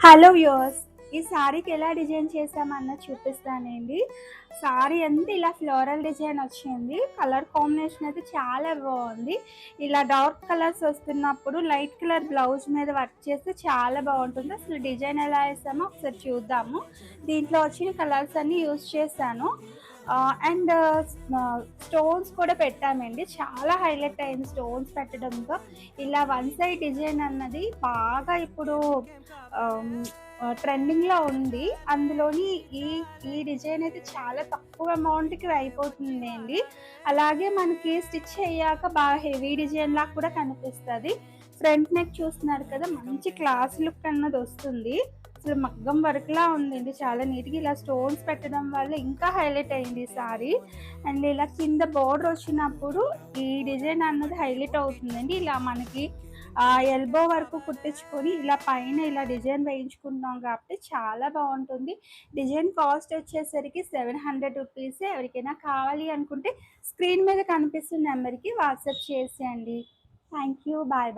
Hello viewers, ఈ సారీకి ఎలా డిజైన్ చేసామన్నది చూపిస్తానండి. సారీ అంతా ఇలా ఫ్లోరల్ డిజైన్ వచ్చింది. కలర్ కాంబినేషన్ అయితే చాలా బాగుంది. ఇలా డార్క్ కలర్స్ వస్తున్నప్పుడు లైట్ కలర్ బ్లౌజ్ మీద వర్క్ చేస్తే చాలా బాగుంటుంది. అసలు డిజైన్ ఎలా వేసామో ఒకసారి చూద్దాము. దీంట్లో వచ్చిన కలర్స్ అన్నీ యూజ్ చేశాను. అండ్ స్టోన్స్ కూడా పెట్టామండి. చాలా హైలైట్ అయింది స్టోన్స్ పెట్టడంతో. ఇలా వన్ సైడ్ డిజైన్ అన్నది బాగా ఇప్పుడు ట్రెండింగ్లో ఉంది. అందులోని ఈ ఈ డిజైన్ అయితే చాలా తక్కువ అమౌంట్కి అయిపోతుంది అండి. అలాగే మనకి స్టిచ్ అయ్యాక బాగా హెవీ డిజైన్ లాగా కూడా కనిపిస్తుంది. ఫ్రంట్ నెక్ చూస్తున్నారు కదా, మంచి క్లాస్ లుక్ అన్నది వస్తుంది. అసలు మగ్గం వర్క్లా ఉందండి, చాలా నీట్గా. ఇలా స్టోన్స్ పెట్టడం వల్ల ఇంకా హైలైట్ అయింది ఈ సారీ. అండ్ ఇలా కింద బోర్డర్ వచ్చినప్పుడు ఈ డిజైన్ అన్నది హైలైట్ అవుతుందండి. ఇలా మనకి ఎల్బో వరకు కుట్టించుకొని ఇలా పైన ఇలా డిజైన్ వేయించుకుంటాం కాబట్టి చాలా బాగుంటుంది. డిజైన్ కాస్ట్ వచ్చేసరికి 700 రూపీస్. ఎవరికైనా కావాలి అనుకుంటే స్క్రీన్ మీద కనిపిస్తున్న నెంబర్కి వాట్సాప్ చేసేయండి. Thank you. Bye bye.